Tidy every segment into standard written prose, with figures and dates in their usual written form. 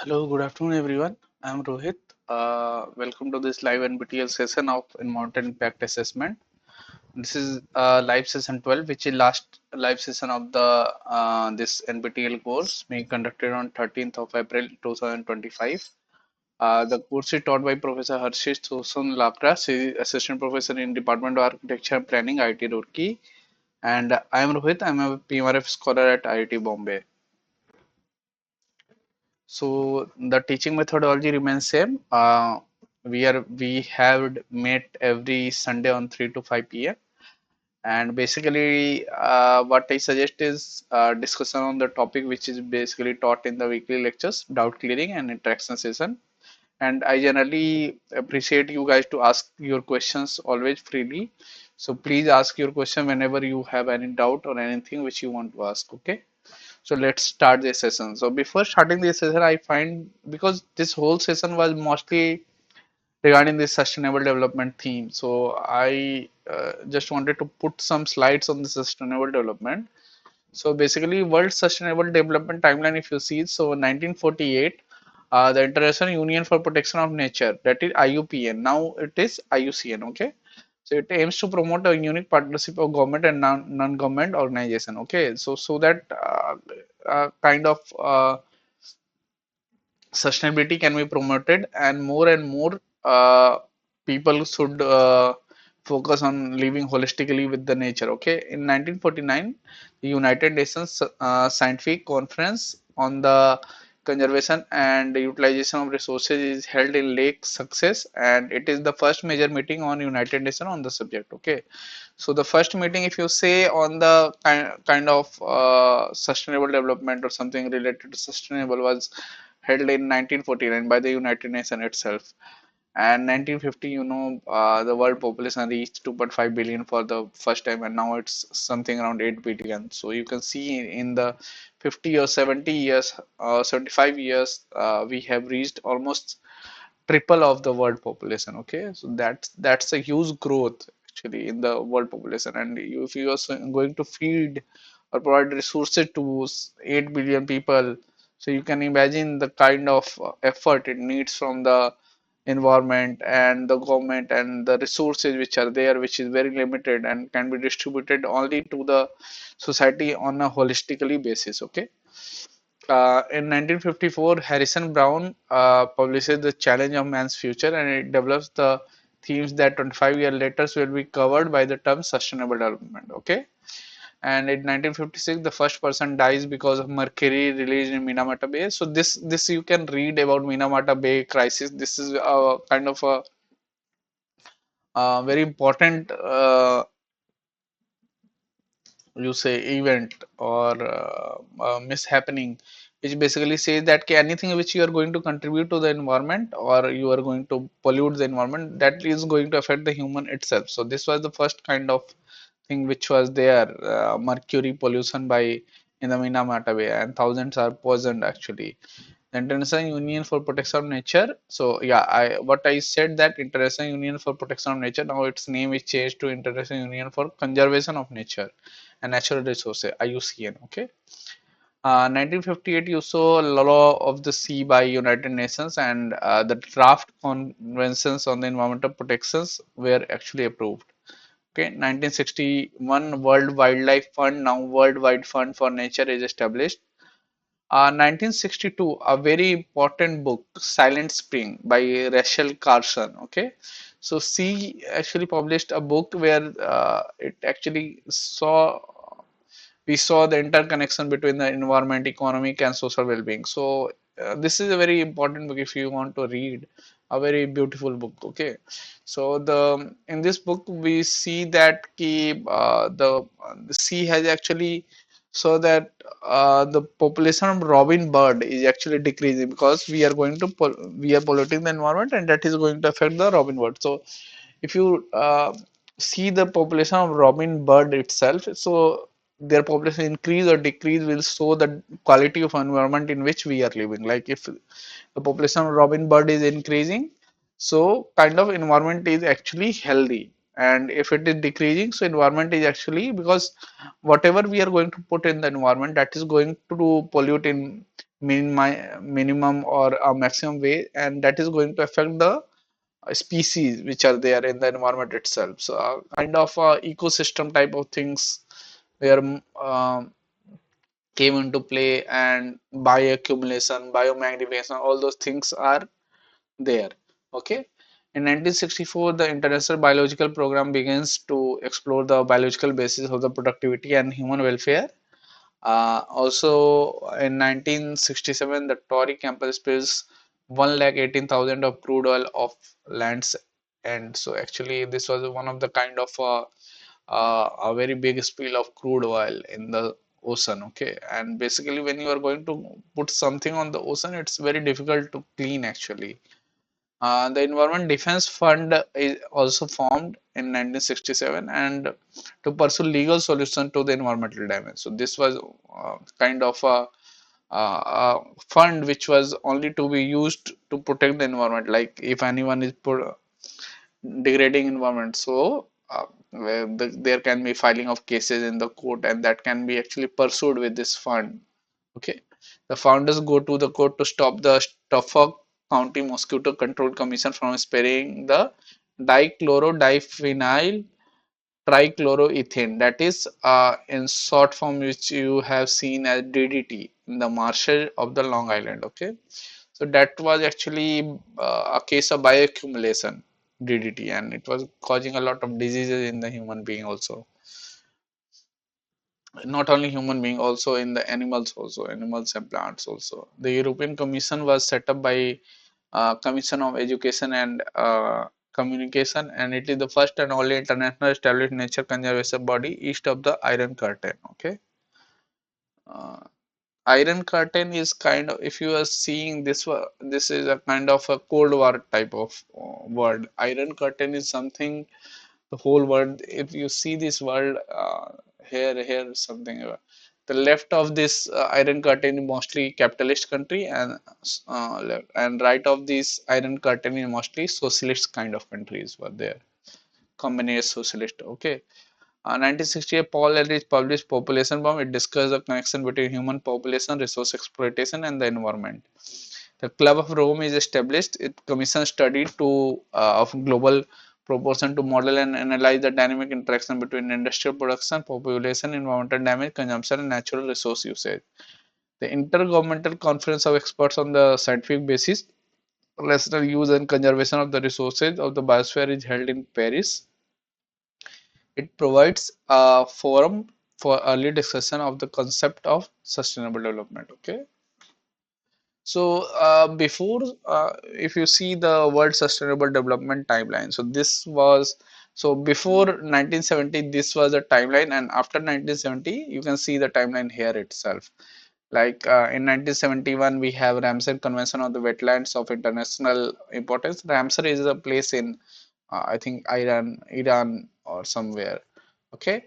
Hello, good afternoon, everyone. I'm Rohit. Welcome to this live NPTEL session of Environmental Impact Assessment. This is live session 12, which is last live session of the this NPTEL course being conducted on 13th of April 2025. The course is taught by Professor Harshish Susan Lapras, he is Assistant Professor in Department of Architecture and Planning, IIT Roorkee. And I am Rohit. I am a PMRF scholar at IIT Bombay. So the teaching methodology remains same. We have met every Sunday on 3 to 5 p.m. And basically, what I suggest is discussion on the topic which is basically taught in the weekly lectures, doubt clearing and interaction session. And I generally appreciate you guys to ask your questions always freely. So please ask your question whenever you have any doubt or anything which you want to ask. Okay. So let's start this session. So before starting this session, I find because this whole session was mostly regarding this sustainable development theme. So I just wanted to put some slides on the sustainable development. So basically, World Sustainable Development Timeline, if you see, so 1948, the International Union for Protection of Nature, that is IUPN. Now it is IUCN. Okay. So it aims to promote a unique partnership of government and non-government organization. Okay, so that kind of sustainability can be promoted, and more people should focus on living holistically with the nature. Okay, in 1949, the United Nations Scientific Conference on the conservation and utilization of resources is held in Lake Success, and it is the first major meeting on United Nations on the subject. Okay, so the first meeting, if you say on the kind of sustainable development or something related to sustainable, was held in 1949 by the United Nations itself. And 1950, the world population reached 2.5 billion for the first time, and now it's something around 8 billion. So you can see in the 50 or 70 years, 75 years, we have reached almost triple of the world population. Okay, so that's a huge growth actually in the world population. And if you are going to feed or provide resources to 8 billion people, so you can imagine the kind of effort it needs from the environment and the government, and the resources which are there, which is very limited and can be distributed only to the society on a holistically basis. Okay, in 1954, Harrison Brown publishes The Challenge of Man's Future, and it develops the themes that 25 years later will be covered by the term sustainable development. Okay, and in 1956, the first person dies because of mercury released in Minamata Bay. So this you can read about Minamata Bay crisis. This is a kind of a very important you say event or mishappening, which basically says that anything which you are going to contribute to the environment or you are going to pollute the environment, that is going to affect the human itself. So this was the first kind of thing which was there, mercury pollution by in the Minamata Bay, and thousands are poisoned actually. The International Union for Protection of Nature. So yeah, I what I said, that International Union for Protection of Nature, now its name is changed to International Union for Conservation of Nature and Natural Resources, IUCN. Okay. 1958, you saw Law of the Sea by United Nations, and the draft conventions on the environmental protections were actually approved. Okay, 1961, World Wildlife Fund, now Worldwide Fund for Nature, is established. 1962, a very important book, Silent Spring by Rachel Carson. Okay, so she actually published a book where it actually saw we saw the interconnection between the environment, economic, and social well-being. So this is a very important book if you want to read, a very beautiful book. Okay, so the in this book we see that the sea has actually, so that the population of robin bird is actually decreasing because we are polluting the environment, and that is going to affect the robin bird. So if you see the population of robin bird itself, so their population increase or decrease will show the quality of environment in which we are living. Like if the population of robin bird is increasing, so kind of environment is actually healthy, And if it is decreasing, so environment is actually, because whatever we are going to put in the environment, that is going to pollute in minimum or a maximum way, and that is going to affect the species which are there in the environment itself. So kind of ecosystem type of things where came into play, and bioaccumulation, biomagnification, all those things are there. Okay. In 1964, the International Biological Program begins to explore the biological basis of the productivity and human welfare. Also, in 1967, the Tory campus spills 1,18,000 of crude oil off lands, and so actually this was one of the kind of a very big spill of crude oil in the ocean. Okay, and basically when you are going to put something on the ocean, it's very difficult to clean actually. The Environment Defense Fund is also formed in 1967 and to pursue legal solution to the environmental damage. So this was kind of a fund which was only to be used to protect the environment. Like if anyone is degrading environment, so there can be filing of cases in the court, and that can be actually pursued with this fund. Okay, the founders go to the court to stop the Suffolk County Mosquito Control Commission from spraying the dichloro-diphenyl trichloroethane, that is in short form, which you have seen as DDT, in the marshes of the Long Island. Okay, so that was actually a case of bioaccumulation, DDT, and it was causing a lot of diseases in the human being also. Not only human being, also in the animals, also animals and plants also. The European Commission was set up by Commission of Education and Communication, and it is the first and only international established nature conservation body east of the Iron Curtain. Okay, uh, Iron Curtain is kind of, if you are seeing this, this is a kind of a Cold War type of word. Iron Curtain is something, the whole world. If you see this world, here something, the left of this Iron Curtain is mostly capitalist country, and left and right of this Iron Curtain is mostly socialist kind of countries were there, communist, socialist. Okay. 1968, Paul Ehrlich published Population Bomb. It discussed the connection between human population, resource exploitation, and the environment. The Club of Rome is established. It commissions study of global proportion to model and analyze the dynamic interaction between industrial production, population, environmental damage, consumption, and natural resource usage. The Intergovernmental Conference of Experts on the Scientific Basis, Rational Use and Conservation of the Resources of the Biosphere is held in Paris. It provides a forum for early discussion of the concept of sustainable development. Okay. So before, if you see the World Sustainable Development Timeline, so this was, so before 1970, this was a timeline, and after 1970, you can see the timeline here itself. Like in 1971, we have Ramsar Convention on the Wetlands of International Importance. Ramsar is a place in, I think, Iran or somewhere. Okay.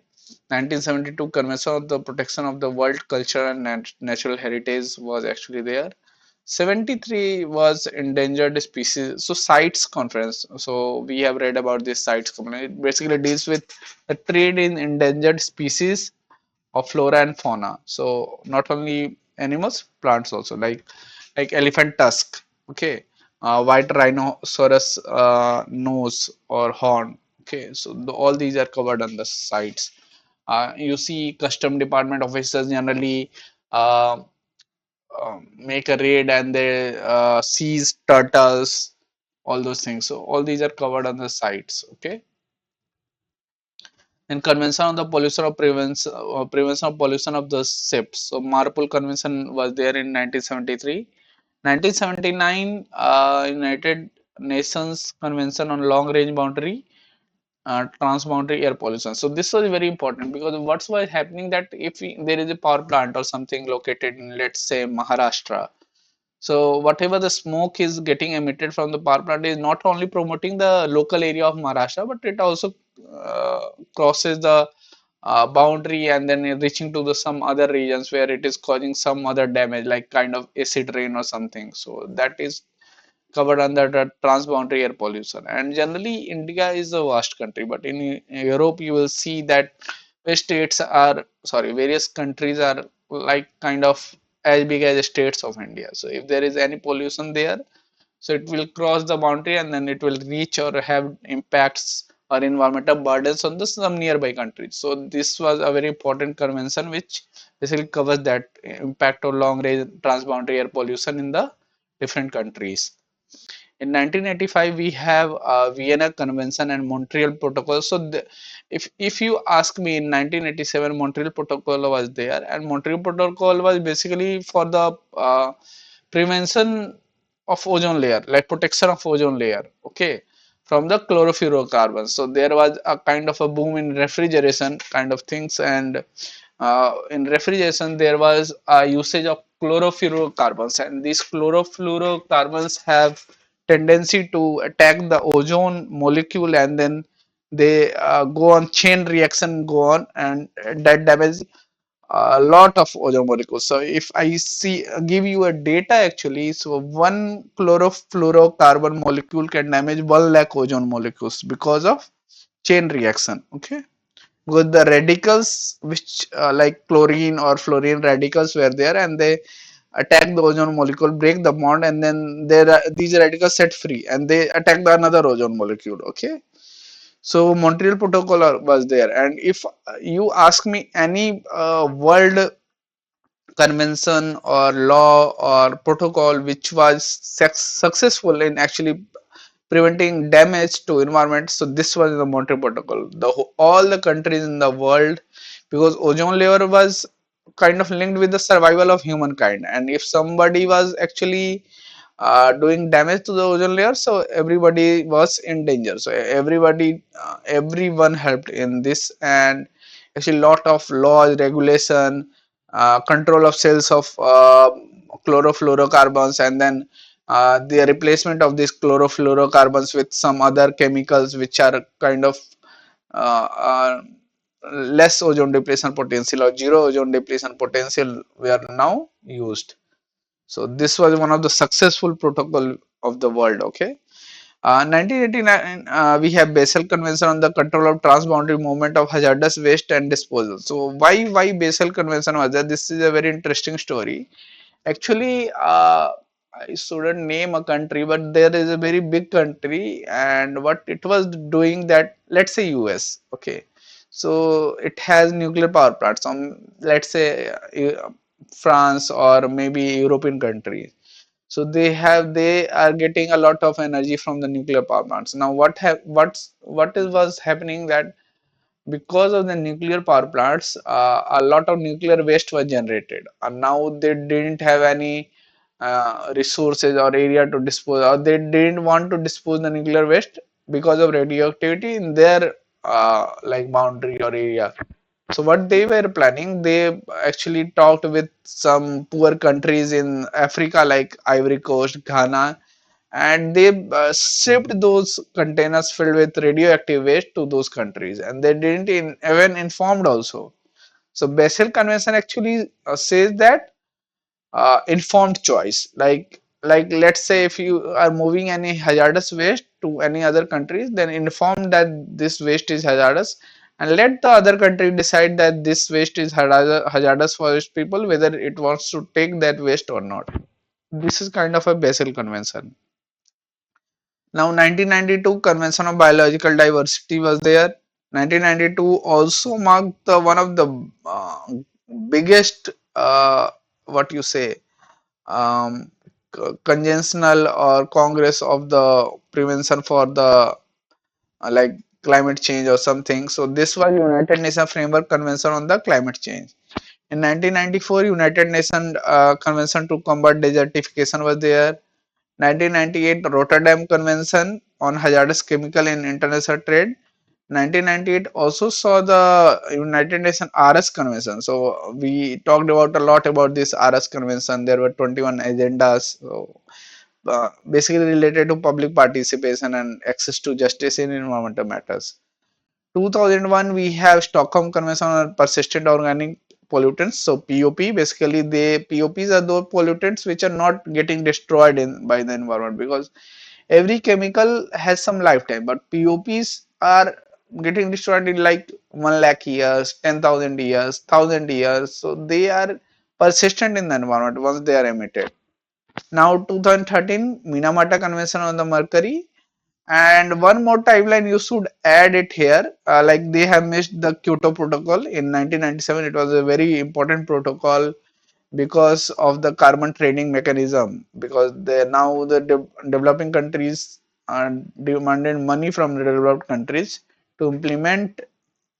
1972 Convention on the Protection of the World Culture and Natural Heritage was actually there. 73 was endangered species, so CITES conference. So we have read about this CITES conference. It basically deals with the trade in endangered species of flora and fauna. So not only animals, plants also, like elephant tusk. Okay, white rhinoceros nose or horn. Okay, so all these are covered on the CITES. You see custom department officers generally uh, make a raid, and they seize turtles, all those things. So all these are covered on the sites. Okay. And convention on the pollution of prevention of pollution of the ships. So Marpol Convention was there in 1973. 1979 United Nations Convention on Long Range Boundary Transboundary Air Pollution. So this was very important, because what's was happening, that if there is a power plant or something located in, let's say, Maharashtra, so whatever the smoke is getting emitted from the power plant is not only promoting the local area of Maharashtra, but it also crosses the boundary, and then reaching to the some other regions where it is causing some other damage, like kind of acid rain or something. So that is covered under the transboundary air pollution. And generally, India is a vast country, but in Europe, you will see that states are, sorry, various countries are like kind of as big as the states of India. So if there is any pollution there, so it will cross the boundary and then it will reach or have impacts or environmental burdens on the some nearby countries. So this was a very important convention which basically covers that impact of long range transboundary air pollution in the different countries. In 1985, we have Vienna Convention and Montreal Protocol. So, if you ask me, in 1987, Montreal Protocol was there, and Montreal Protocol was basically for the prevention of ozone layer, like protection of ozone layer. Okay, from the chlorofluorocarbons. So there was a kind of a boom in refrigeration kind of things, and in refrigeration there was a usage of chlorofluorocarbons, and these chlorofluorocarbons have tendency to attack the ozone molecule, and then they go on chain reaction, go on, and that damage a lot of ozone molecules. So if I see give you a data actually, so one chlorofluorocarbon molecule can damage 1 lakh ozone molecules because of chain reaction. Okay, because the radicals which like chlorine or fluorine radicals were there, and they attack the ozone molecule, break the bond, and then there are these radicals set free and they attack the another ozone molecule. Okay, so Montreal Protocol was there, and if you ask me any world convention or law or protocol which was successful in actually preventing damage to environment, so this was the Montreal Protocol. All the countries in the world, because ozone layer was kind of linked with the survival of humankind, and if somebody was actually doing damage to the ozone layer, so everybody was in danger. So everyone helped in this, and actually lot of laws, regulation, control of sales of chlorofluorocarbons, and then the replacement of these chlorofluorocarbons with some other chemicals which are kind of uh, uh, less ozone depletion potential or zero ozone depletion potential were now used. So this was one of the successful protocol of the world. Okay. 1989, we have Basel Convention on the control of transboundary movement of hazardous waste and disposal. So why Basel Convention was there? This is a very interesting story. Actually, I shouldn't name a country, but there is a very big country, and what it was doing that, let's say US, okay, so it has nuclear power plants on, let's say, France or maybe European countries. So they are getting a lot of energy from the nuclear power plants. Now what was happening that because of the nuclear power plants, a lot of nuclear waste was generated, and now they didn't have any resources or area to dispose, or they didn't want to dispose the nuclear waste because of radioactivity in their like boundary or area. So what they were planning, they actually talked with some poor countries in Africa like Ivory Coast, Ghana, and they shipped those containers filled with radioactive waste to those countries, and they didn't even informed also. So Basel Convention actually says that informed choice, like let's say if you are moving any hazardous waste to any other countries, then inform that this waste is hazardous, and let the other country decide that this waste is hazardous for its people, whether it wants to take that waste or not. This is kind of a Basel Convention. Now 1992 Convention on Biological Diversity was there. 1992 also marked the one of the biggest what you say um, conventional or congress of the prevention for the like climate change or something. So this was United Nations Framework Convention on the Climate Change. In 1994, United Nations Convention to Combat Desertification was there. 1998 Rotterdam Convention on Hazardous Chemical in International Trade. 1998 also saw the United Nations RS Convention. So we talked about a lot about this RS Convention. There were 21 agendas, so, basically related to public participation and access to justice in environmental matters. 2001 we have Stockholm Convention on Persistent Organic pollutants. So POP, basically they POPs are those pollutants which are not getting destroyed in by the environment, because every chemical has some lifetime, but POPs are getting destroyed in like 1 lakh years, 10,000 years, 1,000 years. So they are persistent in the environment once they are emitted. Now 2013 Minamata Convention on the Mercury, and one more timeline you should add it here, like they have missed the Kyoto Protocol in 1997. It was a very important protocol because of the carbon trading mechanism, because they now the developing countries are demanded money from the developed countries to implement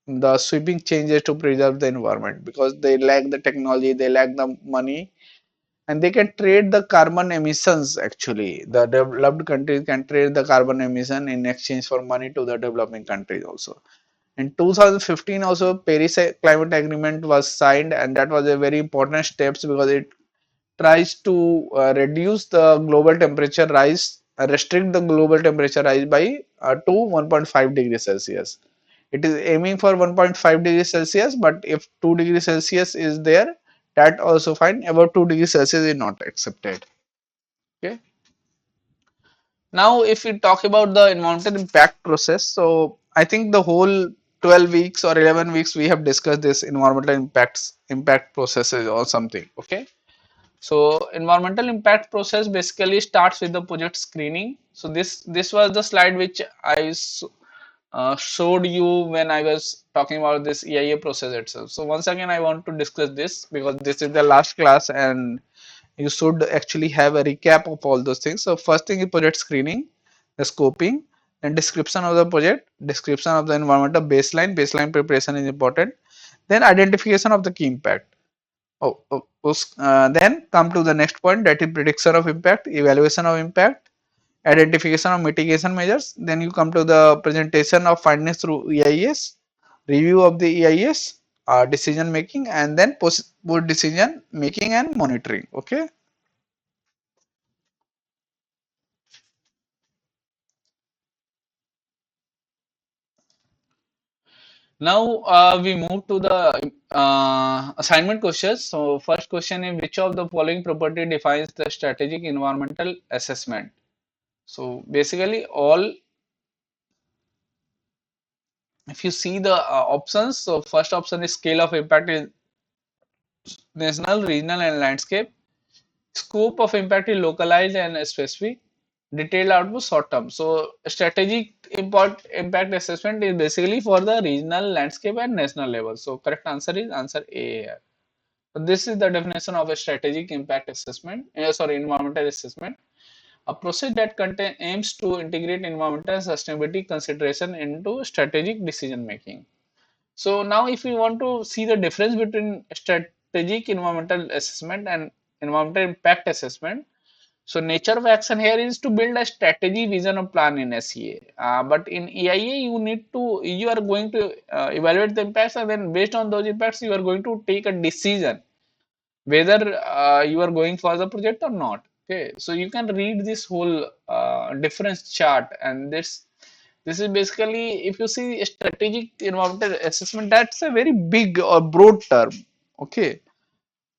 the sweeping changes to preserve the environment, because they lack the technology, they lack the money, and they can trade the carbon emissions. Actually the developed countries can trade the carbon emission in exchange for money to the developing countries also. In 2015 also Paris climate agreement was signed, and that was a very important steps because it tries to reduce the global temperature rise, restrict the global temperature rise by to 1.5 degrees Celsius. It is aiming for 1.5 degrees Celsius, but if 2 degrees Celsius is there, that also fine. Above 2 degrees Celsius is not accepted. Okay. Now, if we talk about the environmental impact process, so I think the whole 12 weeks or 11 weeks we have discussed this environmental impact processes or something. Okay. So environmental impact process basically starts with the project screening. So this was the slide which I showed you when I was talking about this EIA process itself. So once again, I want to discuss this because this is the last class and you should actually have a recap of all those things. So first thing is project screening, the scoping, then description of the project, description of the environmental baseline preparation is important, then identification of the key impact. Then come to the next point, that is prediction of impact, evaluation of impact, identification of mitigation measures. Then you come to the presentation of findings through EIS, review of the EIS, decision making, and then post decision making and monitoring. Okay. Now we move to the assignment questions. So first question is, which of the following property defines the strategic environmental assessment? So basically all, if you see the options, so first option is scale of impact is national, regional and landscape. Scope of impact is localized and specific. Detailed output short term. So strategic impact assessment is basically for the regional, landscape and national level. So correct answer is answer A here. So this is the definition of a strategic impact assessment, sorry, environmental assessment. A process that aims to integrate environmental sustainability consideration into strategic decision making. So now if we want to see the difference between strategic environmental assessment and environmental impact assessment, so nature of action here is to build a strategy, vision or plan in SEA. But in EIA, you are going to evaluate the impacts, and then based on those impacts, you are going to take a decision whether you are going for the project or not. Okay, so you can read this whole difference chart, and this is basically, if you see strategic environmental assessment, that's a very big or broad term. Okay,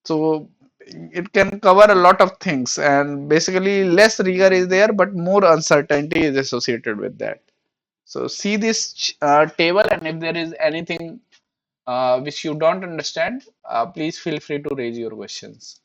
so it can cover a lot of things, and basically less rigor is there, but more uncertainty is associated with that. So see this table, and if there is anything which you don't understand, please feel free to raise your questions.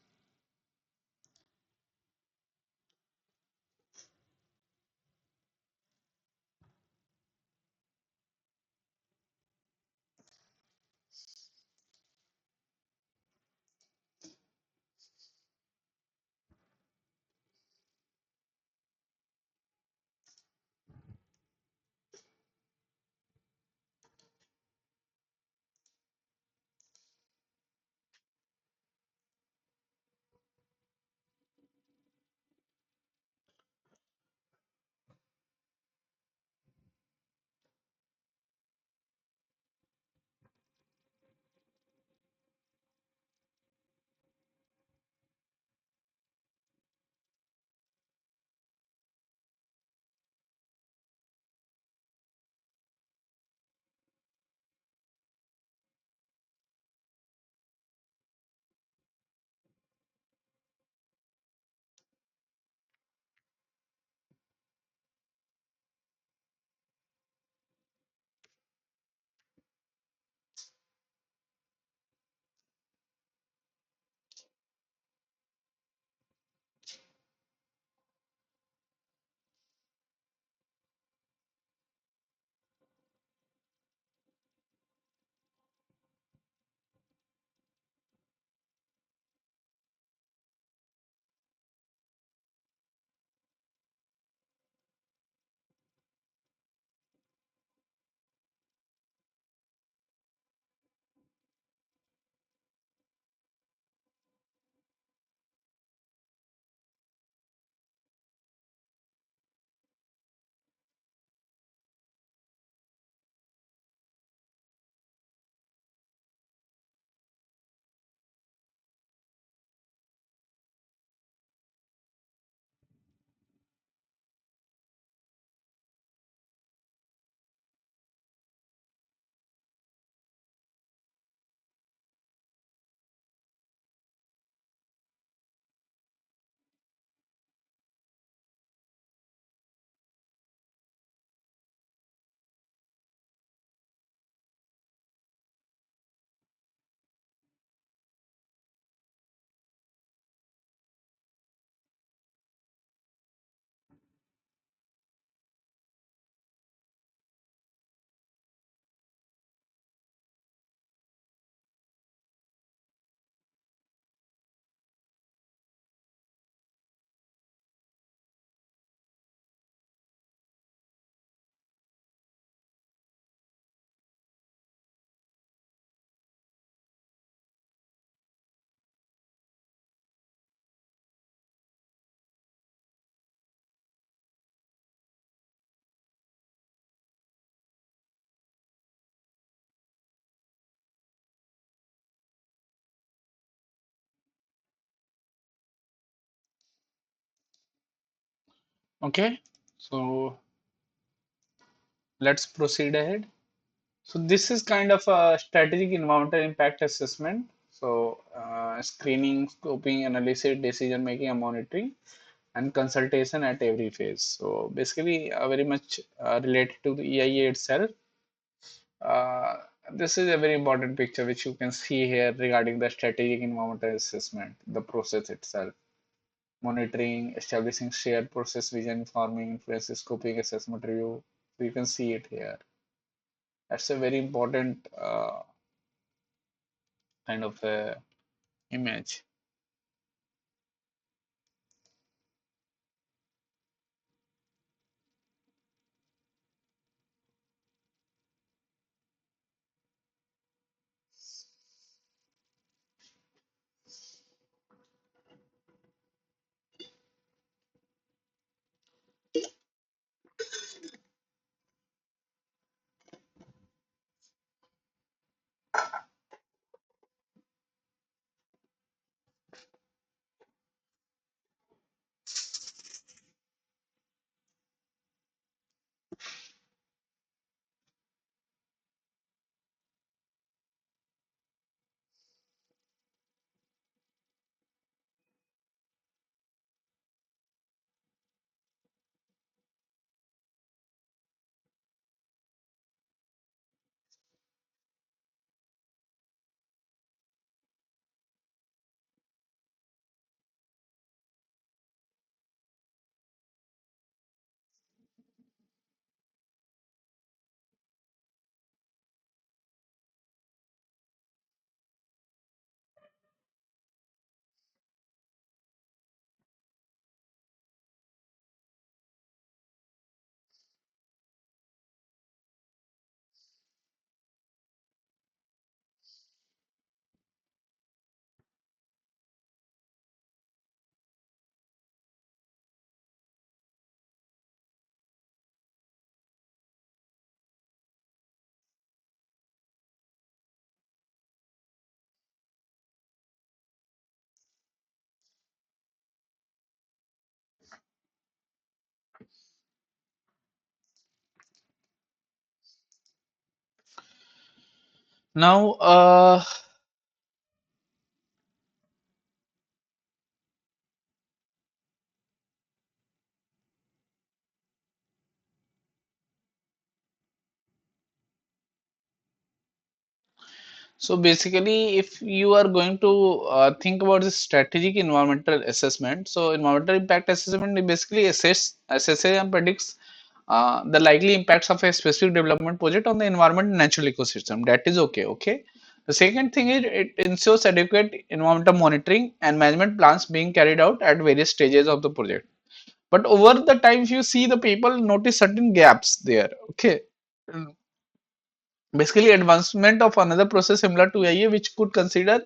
Okay, so let's proceed ahead. So this is kind of a strategic environmental impact assessment. So screening, scoping, analysis, decision making, and monitoring, and consultation at every phase. So basically, very much related to the EIA itself. Uh, this is a very important picture which you can see here regarding the strategic environmental assessment, the process itself, monitoring, establishing shared process vision, forming, influence, scoping, assessment, review. So you can see it here. That's a very important kind of image. Now, so basically, if you are going to think about the strategic environmental assessment, so environmental impact assessment is basically assesses and predicts the likely impacts of a specific development project on the environment and natural ecosystem. That is okay. Okay. The second thing is it ensures adequate environmental monitoring and management plans being carried out at various stages of the project. But over the times, you see the people notice certain gaps there. Okay. Basically, advancement of another process similar to AI, which could consider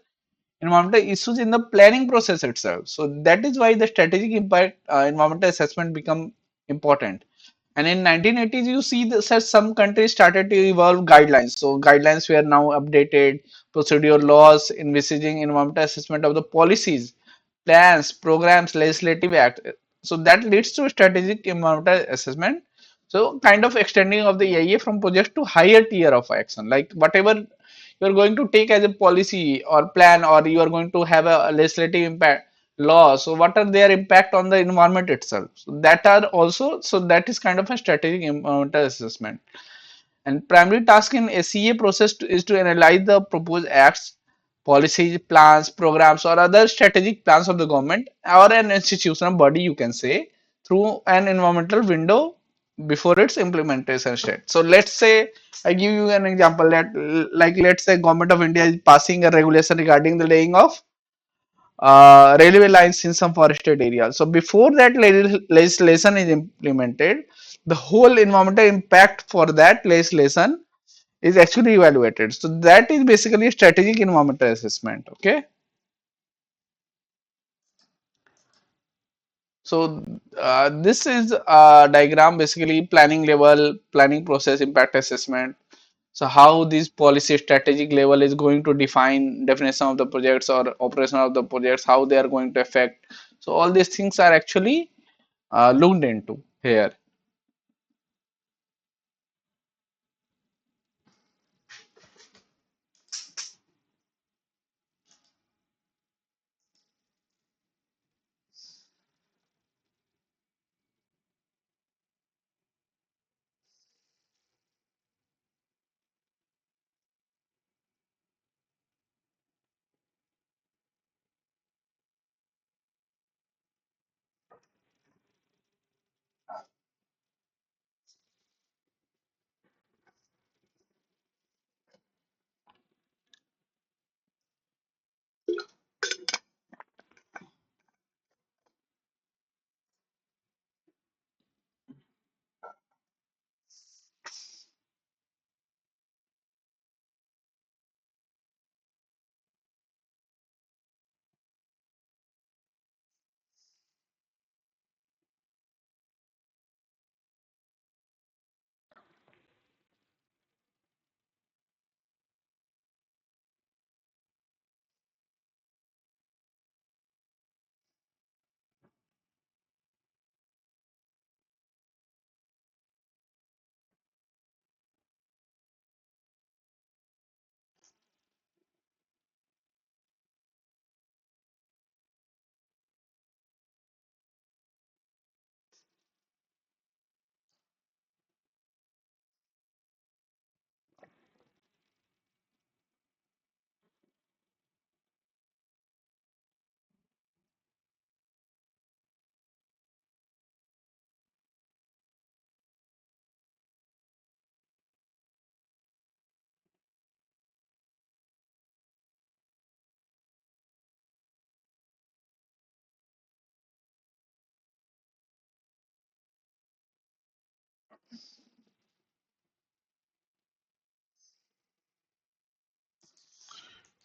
environmental issues in the planning process itself. So that is why the strategic impact environmental assessment become important. And in 1980s, you see this as some countries started to evolve guidelines. So guidelines were now updated, procedure laws envisaging environmental assessment of the policies, plans, programs, legislative act. So that leads to strategic environmental assessment. So kind of extending of the EIA from project to higher tier of action, like whatever you are going to take as a policy or plan, or you are going to have a legislative impact law. So what are their impact on the environment itself? So that are also, so that is kind of a strategic environmental assessment. And primary task in SEA process is to analyze the proposed acts, policies, plans, programs, or other strategic plans of the government or an institutional body, you can say, through an environmental window before its implementation state. So let's say I give you an example that, like, let's say government of India is passing a regulation regarding the laying of railway lines in some forested area. So before that legislation is implemented, the whole environmental impact for that legislation is actually evaluated. So that is basically a strategic environmental assessment. Okay. So this is a diagram, basically planning level, planning process, impact assessment. So how this policy strategic level is going to define definition of the projects or operation of the projects, how they are going to affect. So all these things are actually looked into here.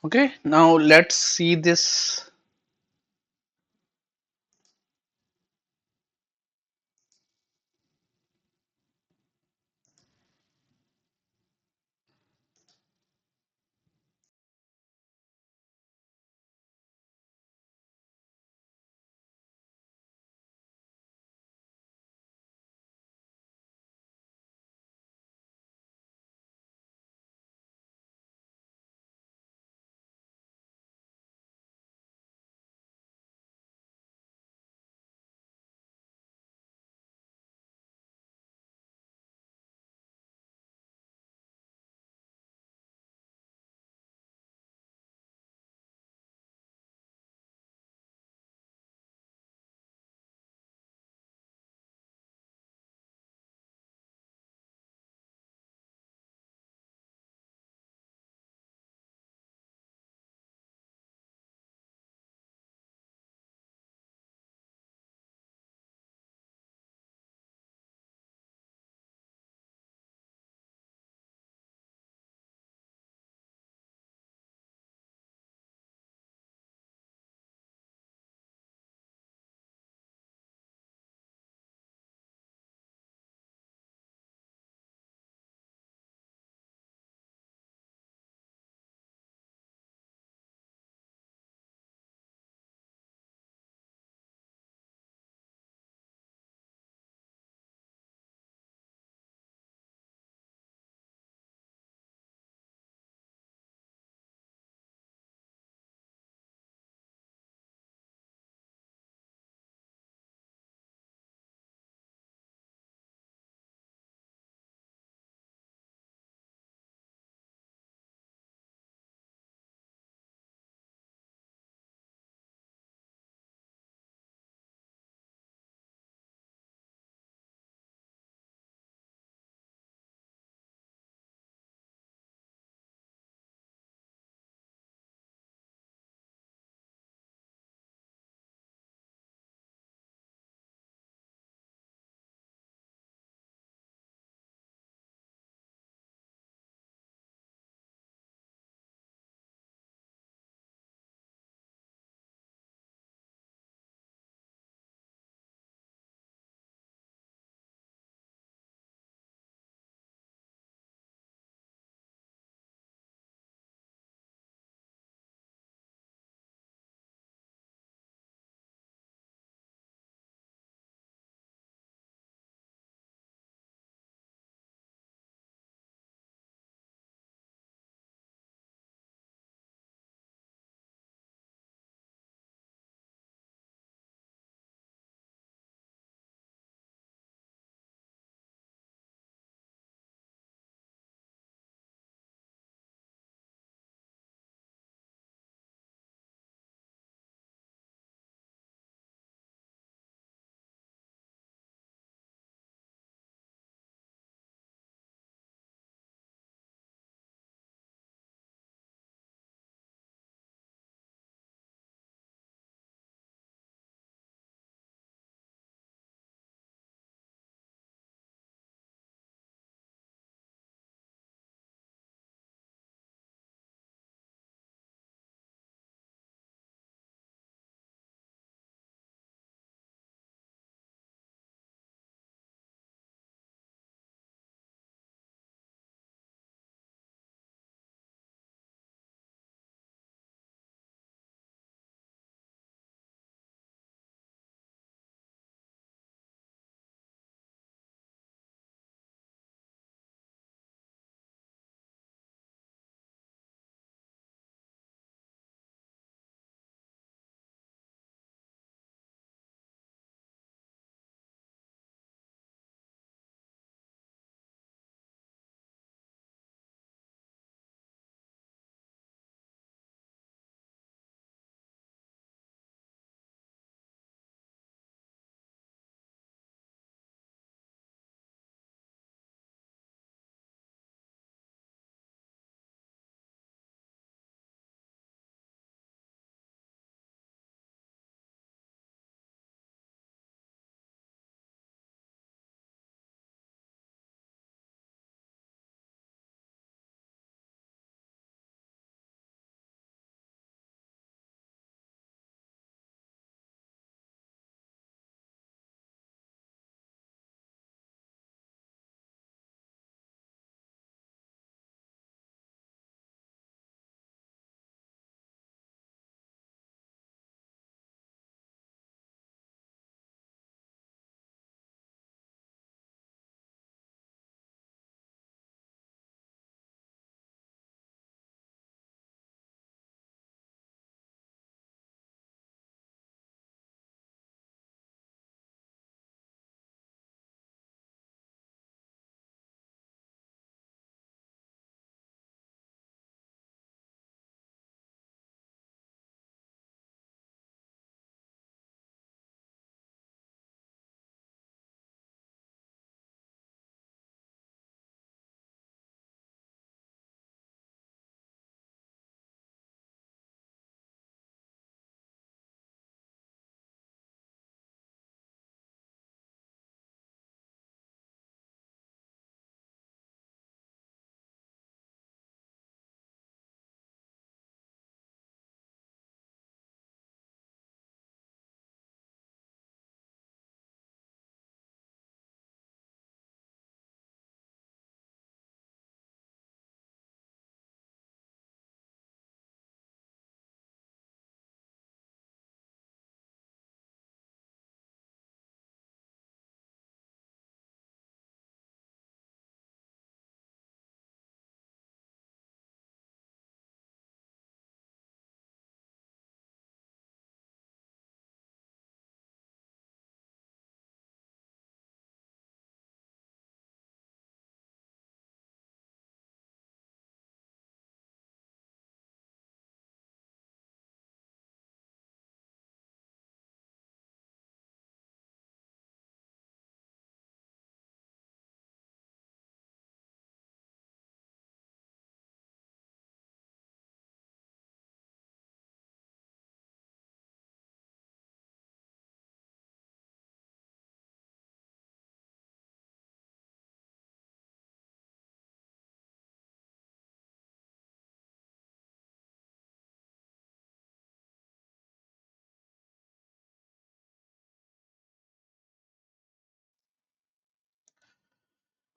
Okay, now let's see this.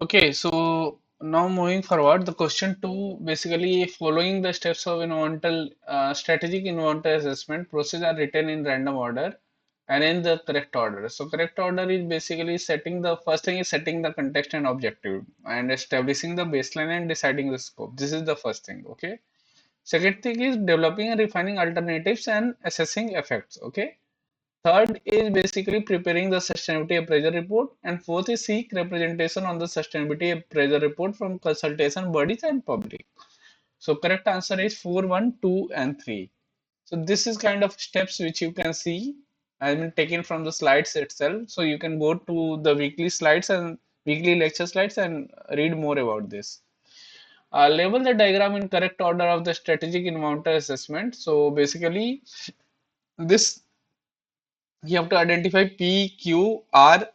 Okay, so now moving forward, the question two basically following the steps of environmental strategic environmental assessment process are written in random order and in the correct order. So correct order is basically setting the first thing is setting the context and objective and establishing the baseline and deciding the scope. This is the first thing. Okay. Second thing is developing and refining alternatives and assessing effects. Okay. Third is basically preparing the sustainability appraisal report, and fourth is seek representation on the sustainability appraisal report from consultation bodies and public. So correct answer is 4, 1, 2, and 3. So this is kind of steps which you can see I mean taken from the slides itself. So you can go to the weekly slides and weekly lecture slides and read more about this. Label the diagram in correct order of the strategic environmental assessment. So basically this you have to identify P, Q, R,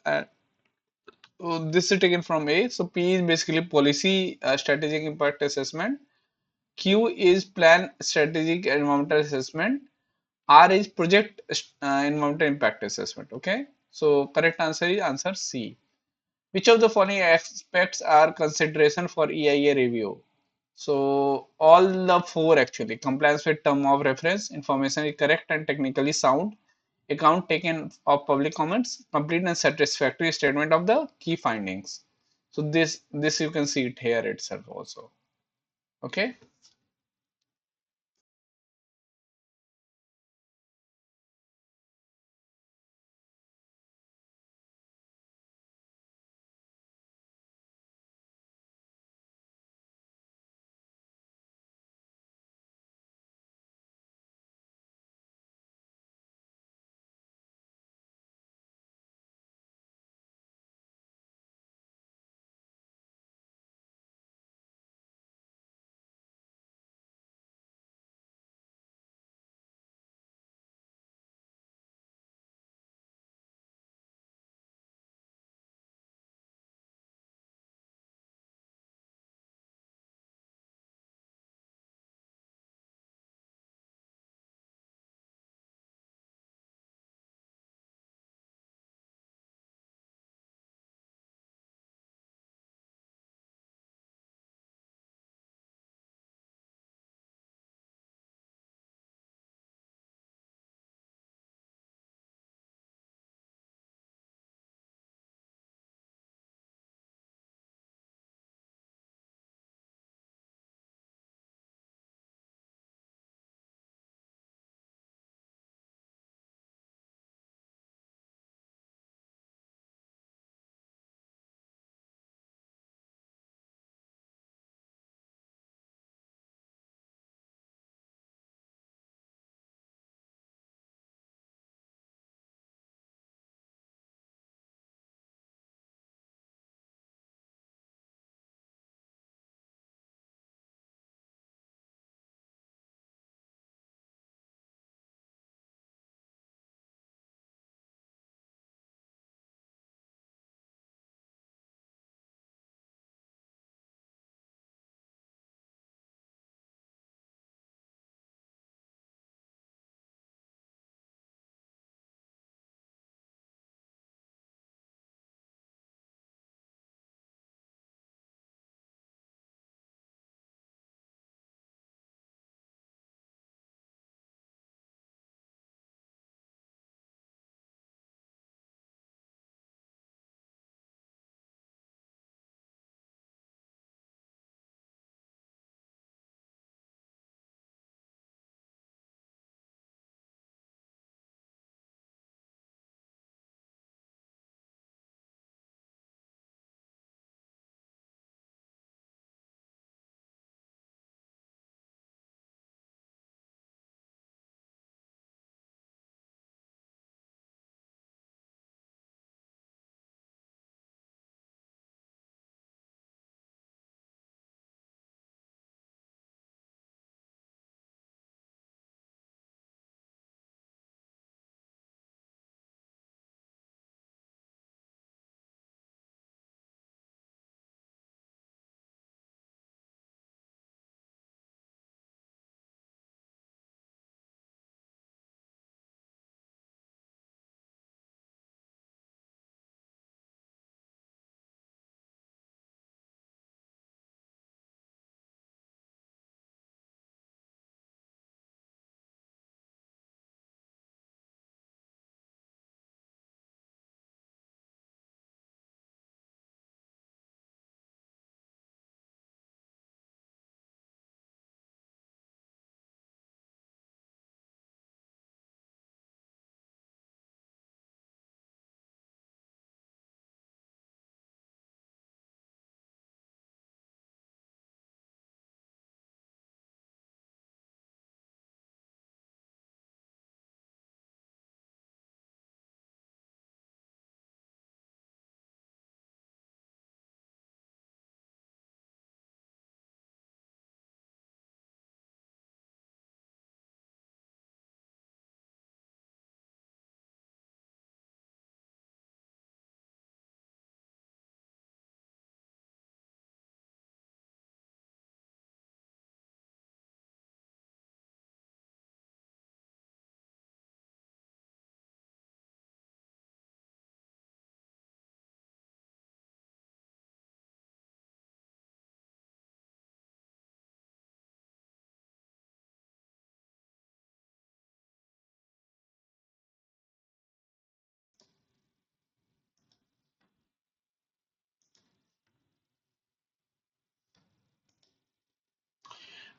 this is taken from A. So P is basically policy strategic impact assessment. Q is plan strategic environmental assessment. R is project environmental impact assessment. Okay. So correct answer is answer C. Which of the following aspects are consideration for EIA review? So all the four actually compliance with term of reference, information is correct and technically sound, account taken of public comments, complete and satisfactory statement of the key findings. So this you can see it here itself also. Okay.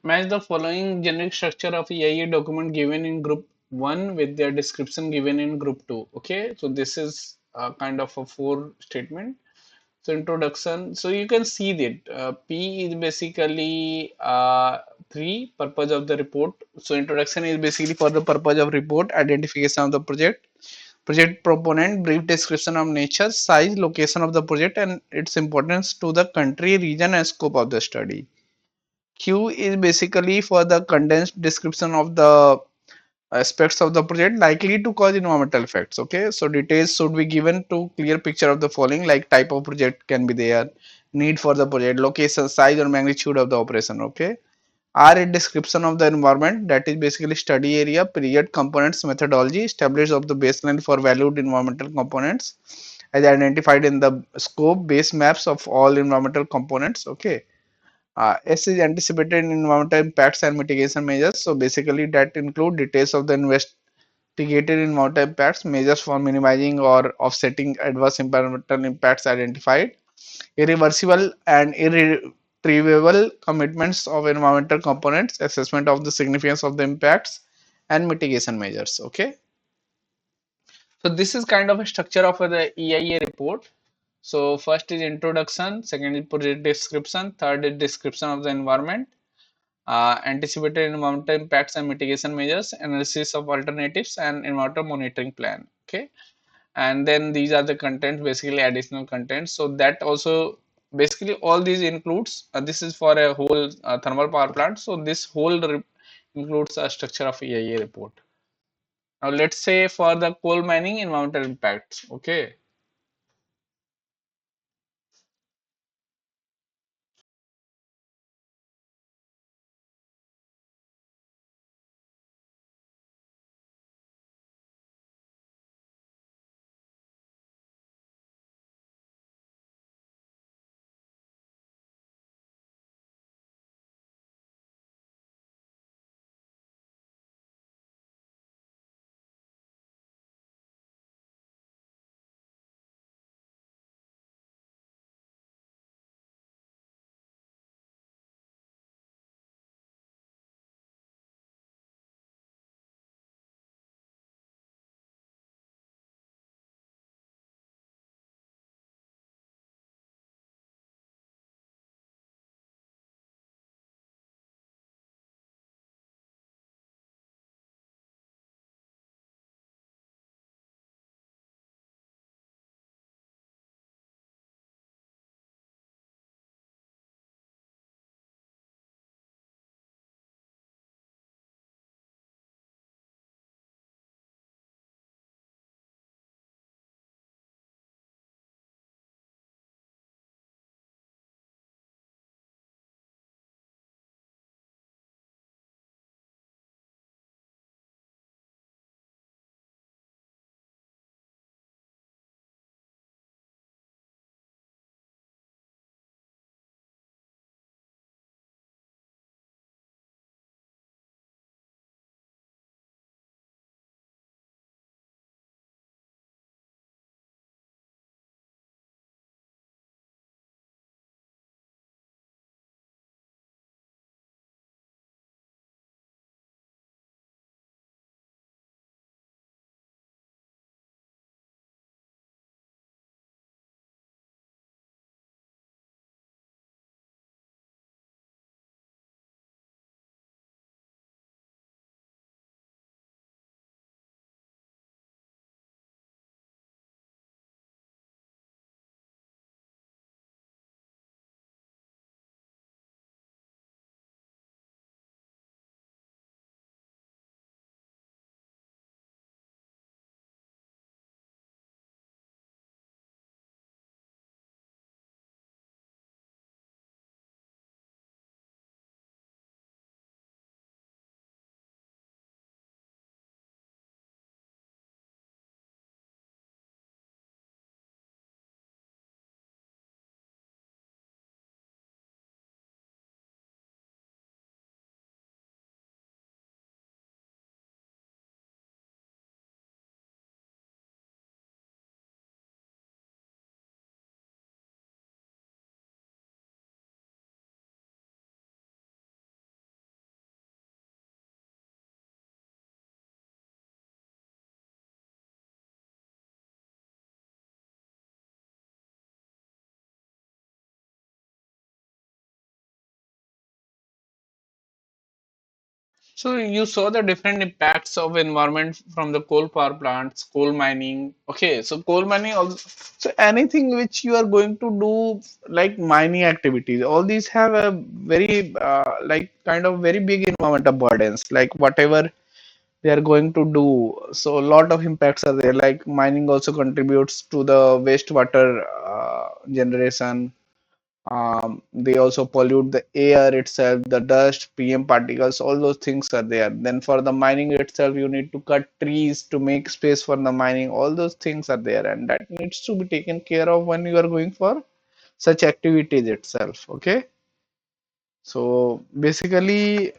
Match the following generic structure of EIA document given in group 1 with their description given in group 2. Okay, so this is kind of a four statement. So introduction. So you can see that P is basically three purpose of the report. So introduction is basically for the purpose of report, identification of the project, project proponent, brief description of nature, size, location of the project, and its importance to the country, region, and scope of the study. Q is basically for the condensed description of the aspects of the project likely to cause environmental effects. Okay, so details should be given to clear picture of the following, like type of project can be there, need for the project, location, size or magnitude of the operation. Okay, R a description of the environment, that is basically study area, period, components, methodology, establish of the baseline for valued environmental components as identified in the scope base maps of all environmental components. Okay, S is anticipated environmental impacts and mitigation measures. So basically that include details of the investigated environmental impacts, measures for minimizing or offsetting adverse environmental impacts identified, irreversible and irretrievable commitments of environmental components, assessment of the significance of the impacts, and mitigation measures. Okay. So this is kind of a structure of the EIA report. So first is introduction, second is project description, third is description of the environment, anticipated environmental impacts and mitigation measures, analysis of alternatives, and environmental monitoring plan. Okay, and then these are the contents, basically additional contents. So that also basically all these includes. This is for a whole thermal power plant. So this whole includes a structure of EIA report. Now let's say for the coal mining environmental impacts. Okay. So you saw the different impacts of environment from the coal power plants, coal mining. Okay, so coal mining also, so anything which you are going to do like mining activities, all these have a very like kind of very big environmental burdens, like whatever they are going to do. So a lot of impacts are there. Like mining also contributes to the wastewater generation. They also pollute the air itself, the dust, PM particles, all those things are there. Then for the mining itself, you need to cut trees to make space for the mining. All those things are there, and that needs to be taken care of when you are going for such activities itself. Okay, so basically,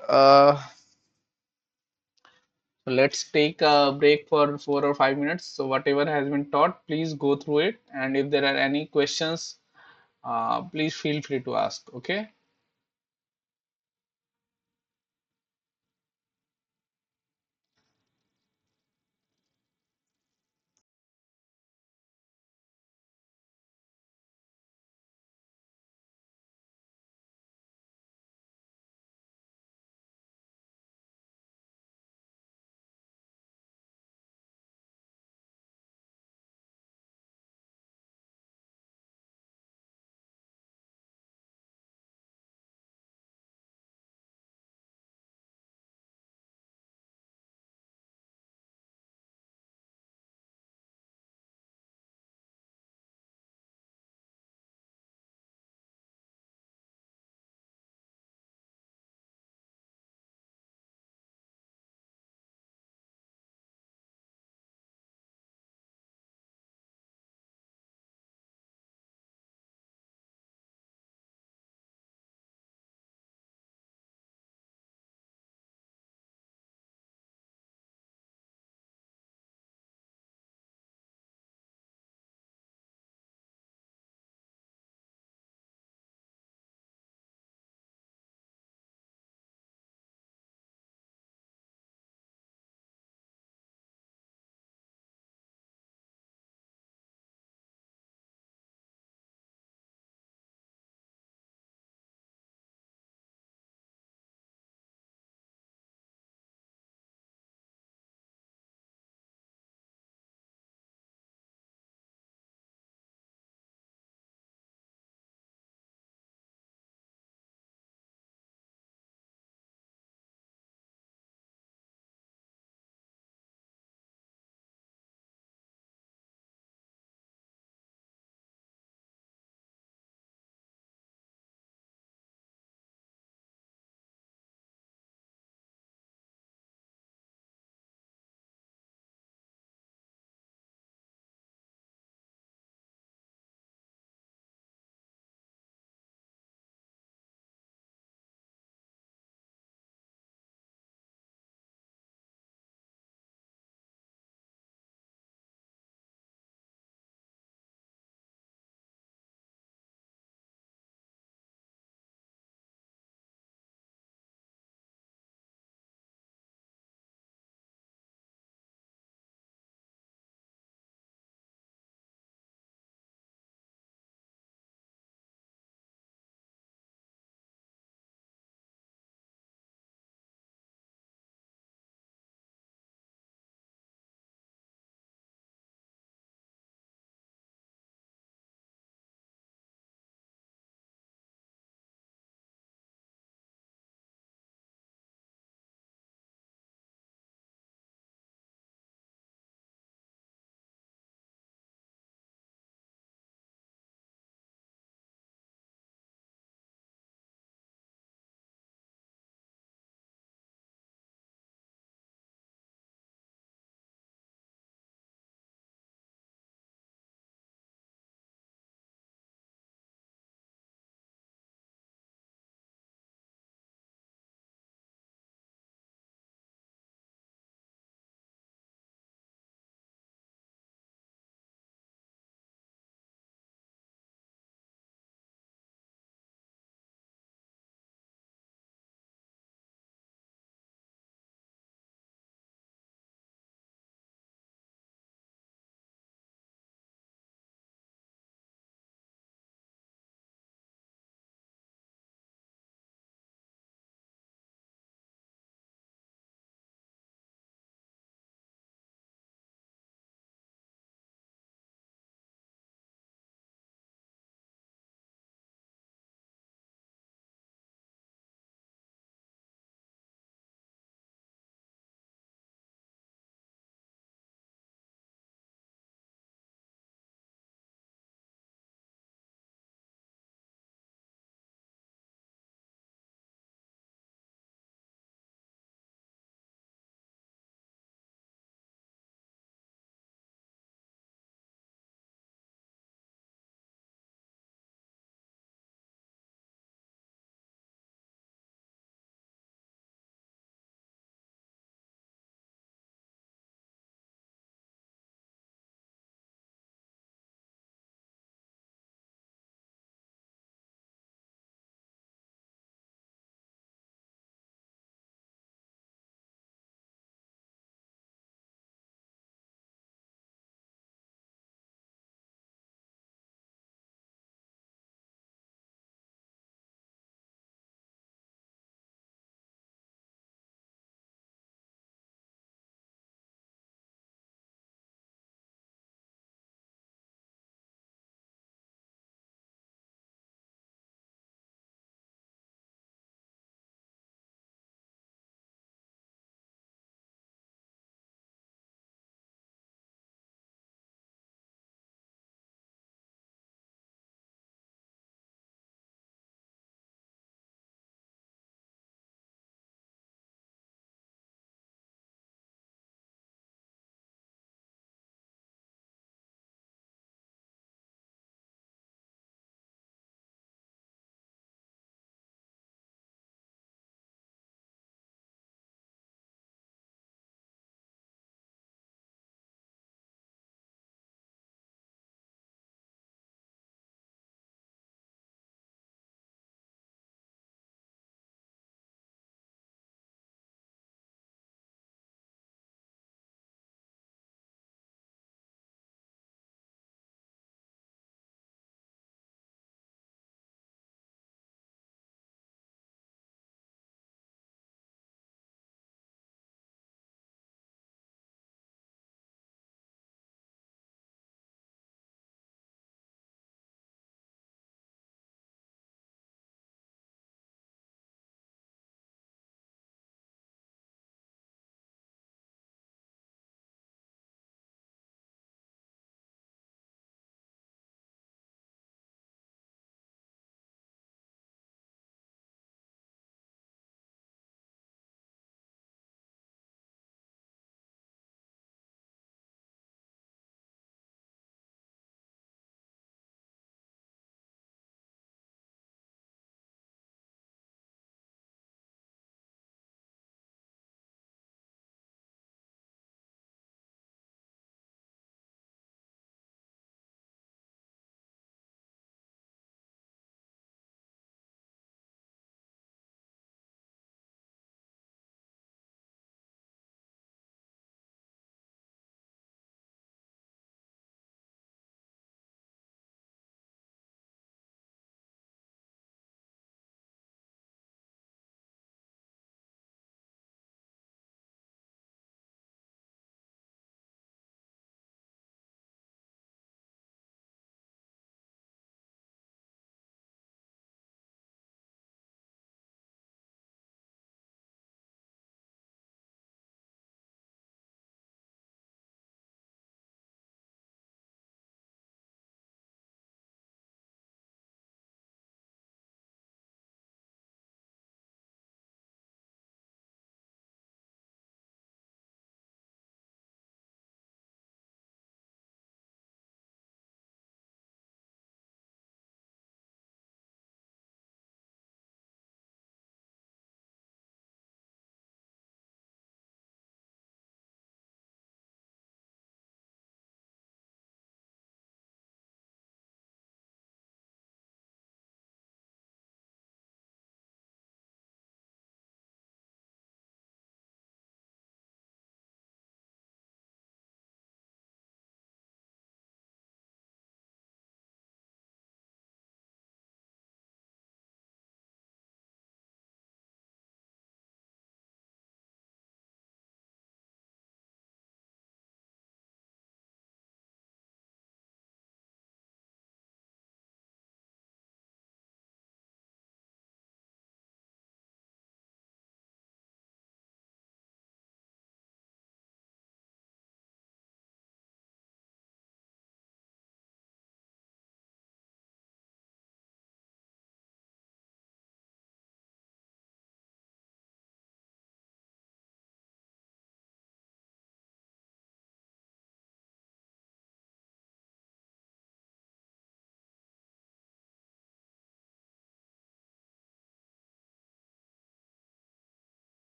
let's take a break for 4 or 5 minutes. So whatever has been taught, please go through it, and if there are any questions, please feel free to ask. Okay.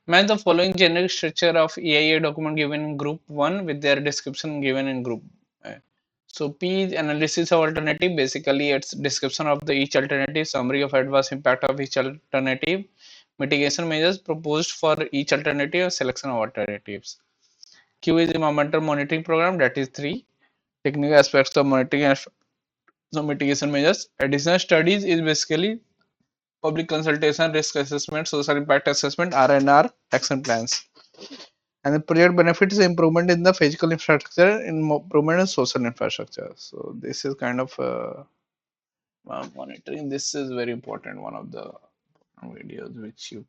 Match the following generic structure of EIA document given in group 1 with their description given in group. uh, So P is analysis of alternative. Basically, it's description of the each alternative, summary of adverse impact of each alternative, mitigation measures proposed for each alternative, selection of alternatives. Q is environmental monitoring program, that is 3. Technical aspects of monitoring and some mitigation measures. Additional studies is basically public consultation, risk assessment, social impact assessment, R&R, action plans. And the project benefits improvement in the physical infrastructure, improvement in social infrastructure. So this is kind of monitoring. This is very important. One of the videos which you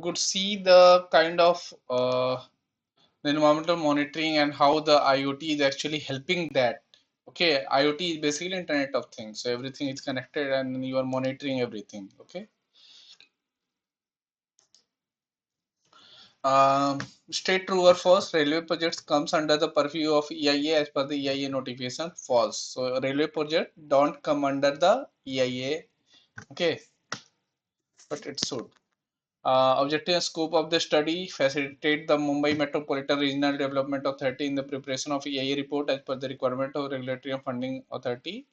could see the kind of the environmental monitoring and how the IoT is actually helping that. Okay, IoT is basically Internet of Things. So everything is connected and you are monitoring everything. Okay. Um, Straight true or false, railway projects comes under the purview of EIA as per the EIA notification. False. So railway project don't come under the EIA. Okay, but it should. Objective and scope of the study: facilitate the Mumbai Metropolitan Regional Development Authority in the preparation of EIA report as per the requirement of regulatory and funding authority.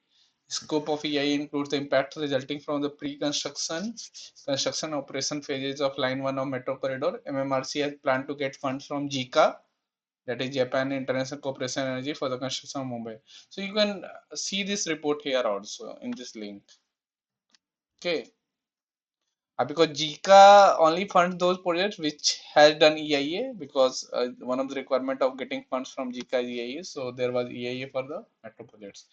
Scope of EIA includes the impact resulting from the construction operation phases of line 1 of metro corridor. MMRC has planned to get funds from JICA, that is Japan International Corporation Energy, for the construction of Mumbai. So you can see this report here also in this link. Okay. Because JICA only funds those projects which has done EIA, because one of the requirement of getting funds from JICA is EIA. So there was EIA for the metro projects.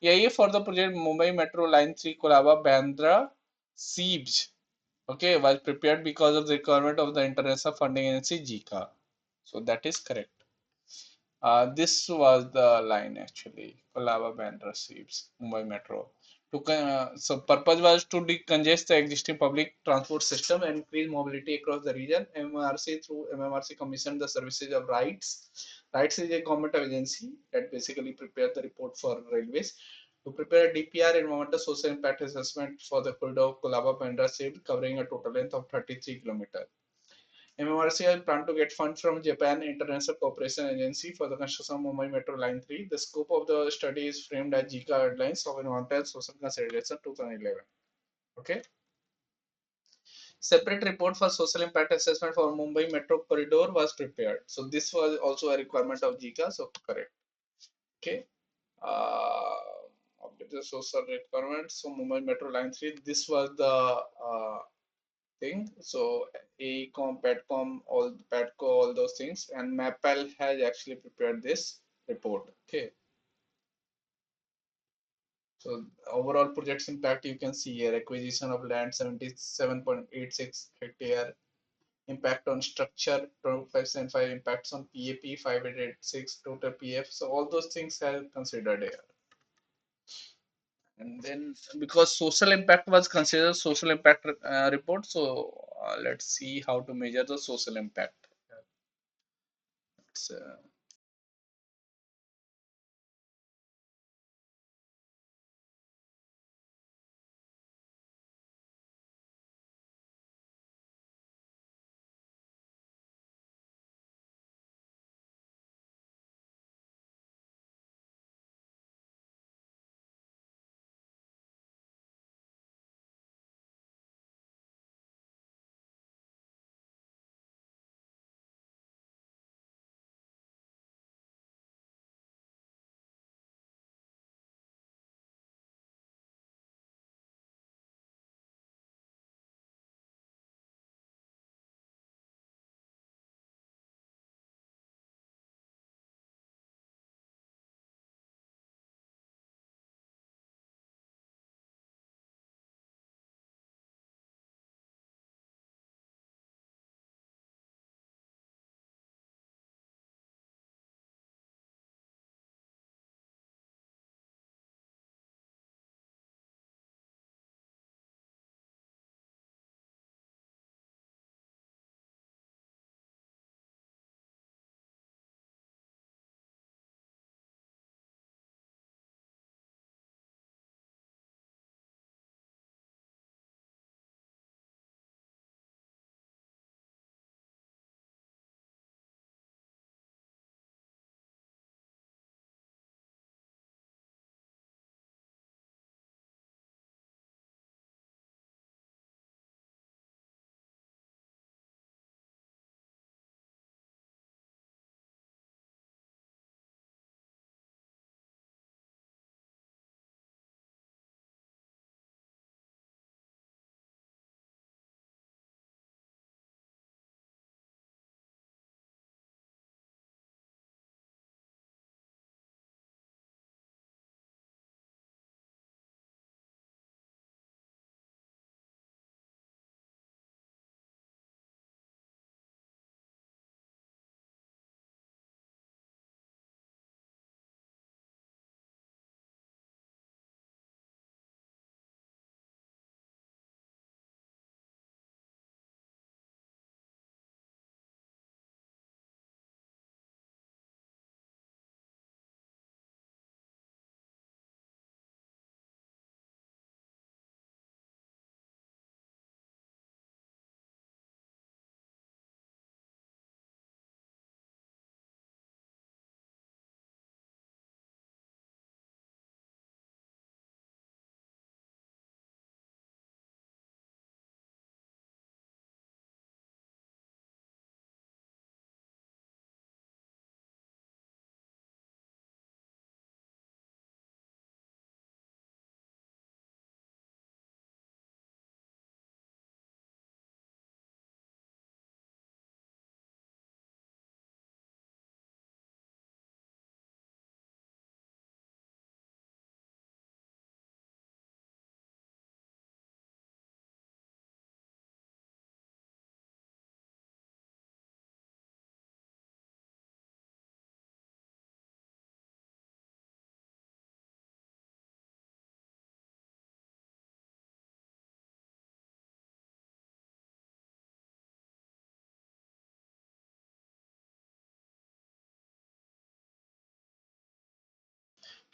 EIA for the project Mumbai Metro Line 3 Colaba Bandra Siege, okay, was prepared because of the requirement of the international funding agency JICA. So that is correct. This was the line actually, Colaba Bandra Siege, Mumbai Metro. So purpose was to decongest the existing public transport system and increase mobility across the region. MMRC, through MMRC, commissioned the services of RITES. RITES is a government agency that basically prepares the report for railways to prepare a DPR, environmental social impact assessment, for the corridor Colaba Bandra Siege, covering a total length of 33 kilometers. MMRC has planned to get funds from Japan International Cooperation Agency for the construction of Mumbai Metro Line 3. The scope of the study is framed as JICA Guidelines of Environmental Social Consideration 2011. Okay. Separate report for social impact assessment for Mumbai Metro Corridor was prepared. So this was also a requirement of JICA. So correct. Okay. Update the social requirements. So Mumbai Metro Line 3. This was the thing. So AECOM, PATCOM, all PATCO, all those things, and MAPAL has actually prepared this report. Okay. So overall project's impact you can see here: acquisition of land 77.86 hectare, impact on structure 2575, impacts on PAP 586, total PF. So all those things are considered here. And then because social impact was considered social impact report, so let's see how to measure the social impact. It's,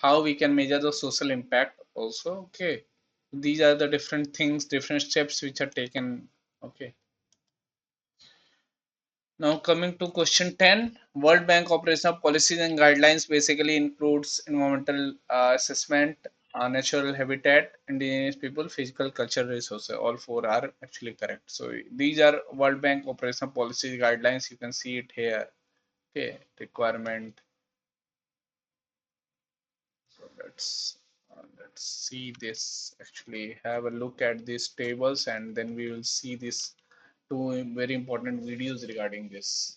how we can measure the social impact also. Okay, these are the different things, different steps which are taken. Okay, now coming to question 10, World Bank operational policies and guidelines basically includes environmental assessment, natural habitat, indigenous people, physical cultural resources. All four are actually correct. So these are World Bank operational policies guidelines. You can see it here. Okay, requirement. So let's see this. Actually, have a look at these tables, and then we will see these two very important videos regarding this.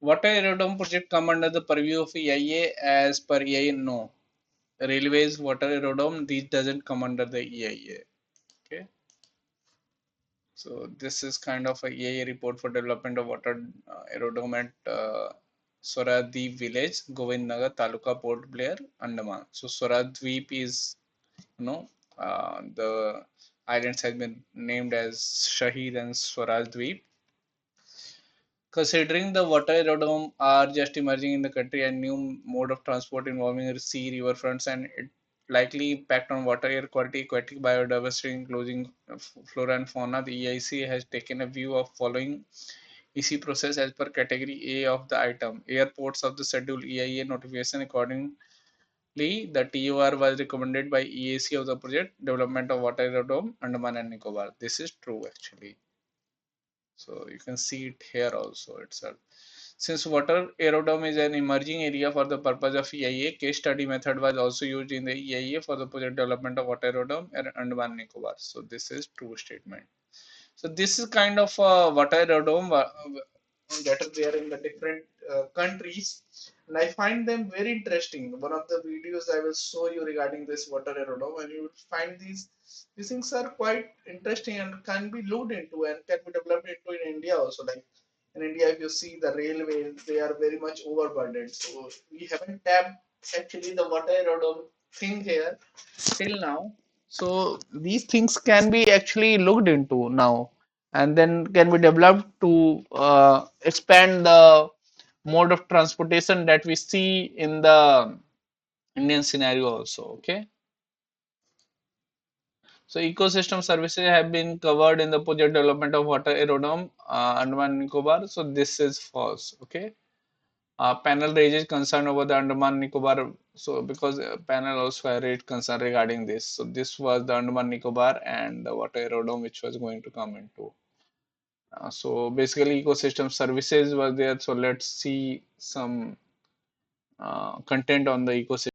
Water aerodrome project come under the purview of EIA as per EIA? No. Railways, water aerodrome, these doesn't come under the EIA. Okay. So this is kind of a EIA report for development of water aerodrome at Swaradweep village, Govindnagar, Taluka, Port Blair, Andaman. So Swaradweep is, you know, the islands has been named as Shahid and Swarajdeep. Considering the water aerodrome are just emerging in the country and new mode of transport involving sea, riverfronts, and it likely impact on water air quality, aquatic biodiversity, including flora and fauna, the EIC has taken a view of following EC process as per category A of the item. Airports of the schedule EIA notification accordingly, the TOR was recommended by EAC of the project development of water aerodrome Andaman and Nicobar. This is true actually. So you can see it here also itself. Since water aerodrome is an emerging area for the purpose of EIA, case study method was also used in the EIA for the project development of water aerodrome and Andaman and Nicobar. So this is true statement. So this is kind of water aerodrome that are there in the different countries, and I find them very interesting. One of the videos I will show you regarding this water aerodrome, and you will find these things are quite interesting and can be looked into and can be developed into in India also. Like in India, if you see the railways, they are very much overburdened. So we haven't tapped actually the water aerodrome thing here till now. So these things can be actually looked into now and then can be developed to expand the mode of transportation that we see in the Indian scenario also. Okay. So ecosystem services have been covered in the project development of water aerodrome Andaman and Nicobar. So this is false. Okay. Panel raises concern over the Andaman Nicobar. So because panel also had raised concern regarding this. So this was the Andaman Nicobar and the water aerodrome which was going to come into. So basically ecosystem services were there. So let's see some content on the ecosystem.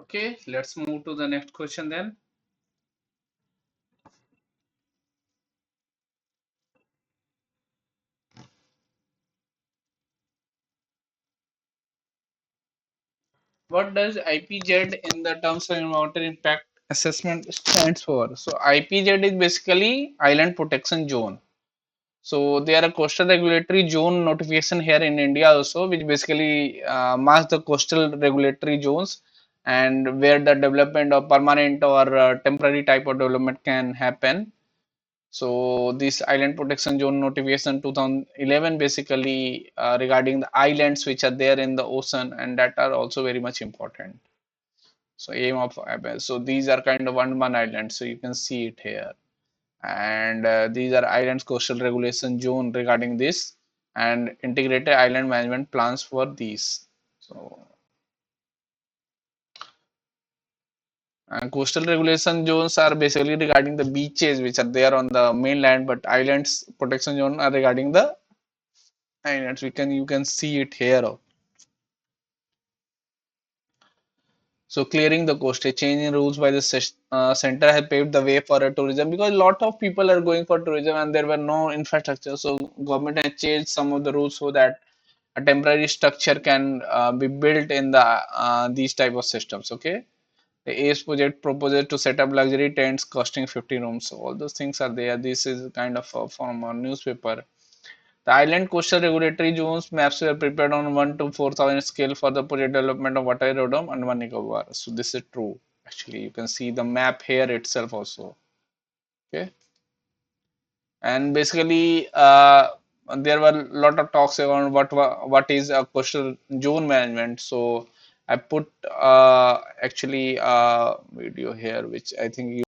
Okay, let's move to the next question then. What does IPZ in the terms of environmental impact assessment stands for? So IPZ is basically Island Protection Zone. So there are coastal regulatory zone notification here in India also, which basically marks the coastal regulatory zones and where the development of permanent or temporary type of development can happen. So this island protection zone notification 2011 basically regarding the islands which are there in the ocean and that are also very much important. So aim of so these are kind of Andaman Islands. So you can see it here, and these are islands coastal regulation zone regarding this and integrated island management plans for these. So coastal regulation zones are basically regarding the beaches which are there on the mainland, but islands protection zone are regarding the islands. We can you can see it here. So clearing the coast, a change in rules by the center has paved the way for a tourism because a lot of people are going for tourism and there were no infrastructure. So government has changed some of the rules so that a temporary structure can be built in the these type of systems. Okay, the ACE project proposes to set up luxury tents costing 50 rooms. So all those things are there. This is kind of from a newspaper. The island coastal regulatory zones maps were prepared on 1 to 4,000 scale for the project development of water aerodrome and one Nicobar. So this is true. Actually, you can see the map here itself also. Okay, and basically there were a lot of talks around what is a coastal zone management. So I put actually a video here, which I think you.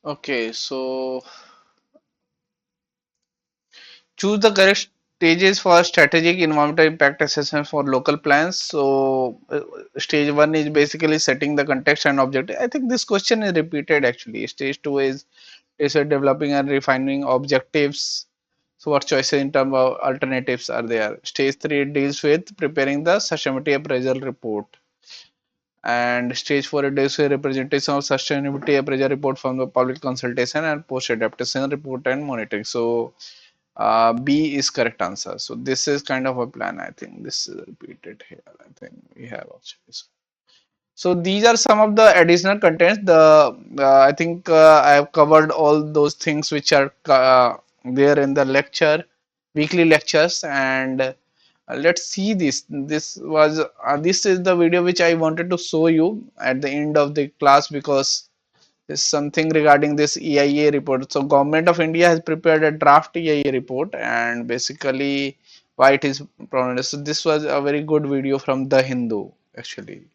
Okay, so choose the correct stages for strategic environmental impact assessment for local plans. So, stage one is basically setting the context and objective. I think this question is repeated actually. Stage two is developing and refining objectives. So, what choices in terms of alternatives are there? Stage three deals with preparing the sustainability appraisal report. And stage four deals with representation of sustainability appraisal report from the public consultation and post adaptation report and monitoring. So, B is correct answer. So this is kind of a plan. I think this is repeated here. I think we have actually. So these are some of the additional contents. The I think I have covered all those things which are there in the lecture, weekly lectures, and let's see this. This is the video which I wanted to show you at the end of the class because is something regarding this EIA report. So Government of India has prepared a draft EIA report, and basically why it is prominent. So this was a very good video from The Hindu actually.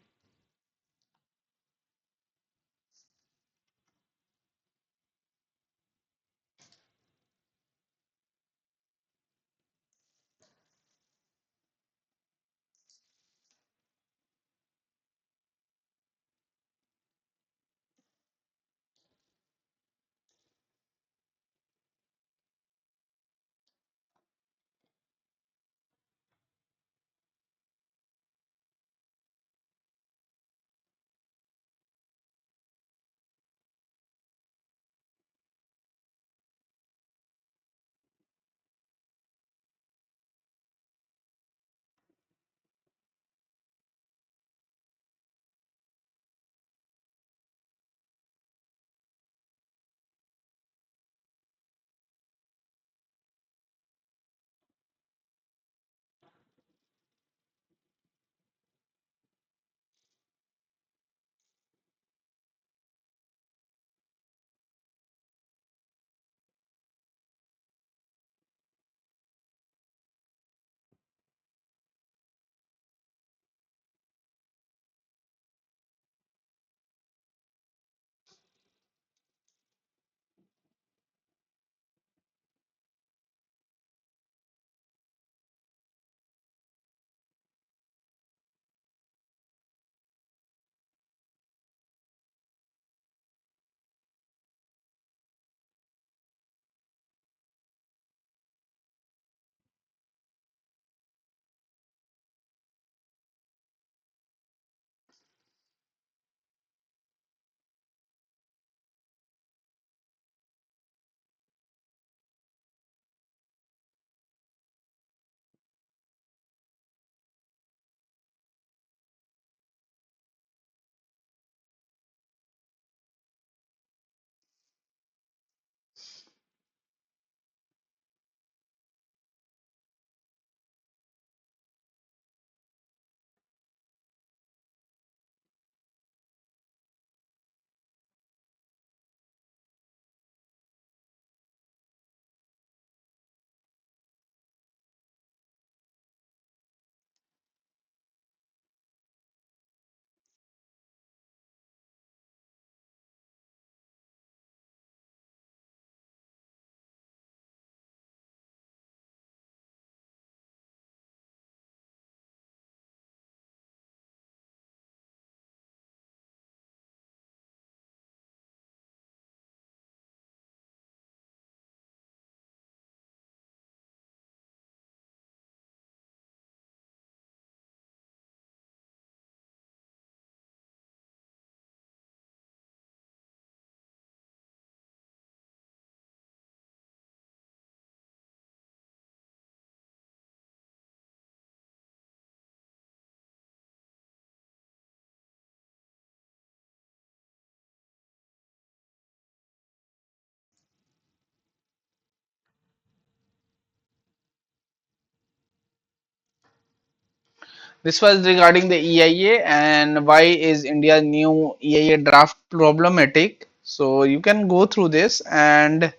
This was regarding the EIA and why is India's new EIA draft problematic. So you can go through this, and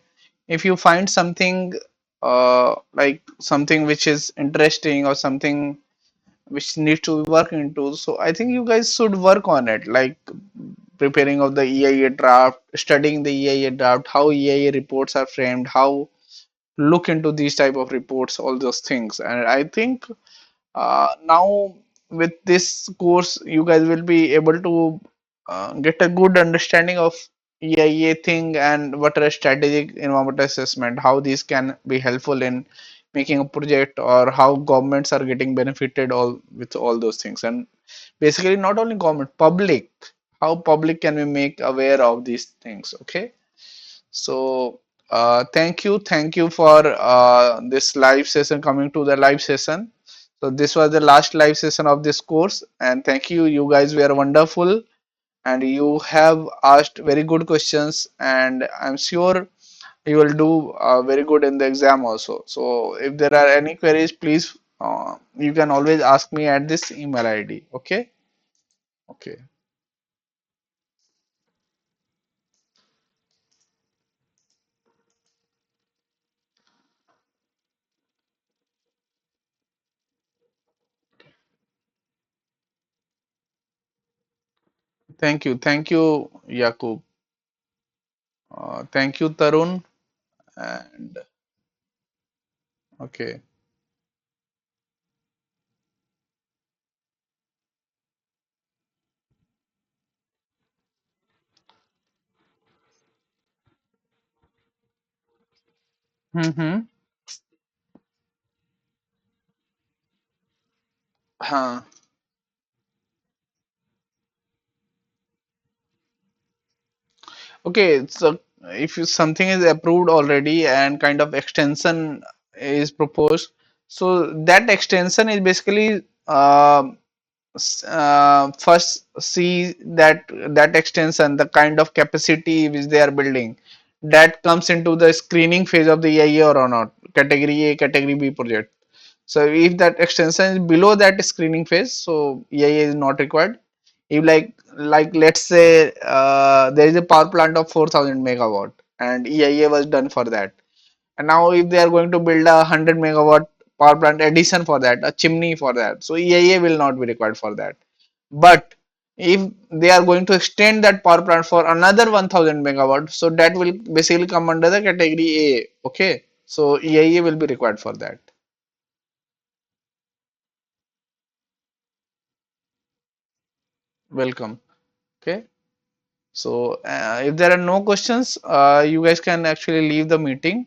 if you find something like something which is interesting or something which needs to be worked into, so I think you guys should work on it, like preparing of the EIA draft, studying the EIA draft, how EIA reports are framed, how look into these type of reports, all those things. And I think now with this course you guys will be able to get a good understanding of EIA thing and what are strategic environmental assessment, how these can be helpful in making a project, or how governments are getting benefited all with all those things. And basically not only government, public, how public can we make aware of these things. Okay, so thank you for this live session, coming to the live session. So this was the last live session of this course, and thank you. You guys were wonderful, and you have asked very good questions, and I'm sure you will do very good in the exam also. So if there are any queries, please you can always ask me at this email ID. Okay. Okay. Thank you, Yakub. Thank you, Tarun. And okay. Mm-hmm. Huh. Okay, so if something is approved already and kind of extension is proposed, so that extension is basically first see that extension, the kind of capacity which they are building, that comes into the screening phase of the EIA or not, category A, category B project. So if that extension is below that screening phase, so EIA is not required. If let's say there is a power plant of 4,000 megawatt and EIA was done for that, and now if they are going to build a 100 megawatt power plant addition for that, a chimney for that, so EIA will not be required for that. But if they are going to extend that power plant for another 1,000 megawatt, so that will basically come under the category A. Okay, so EIA will be required for that. Welcome. Okay. So if there are no questions, you guys can actually leave the meeting.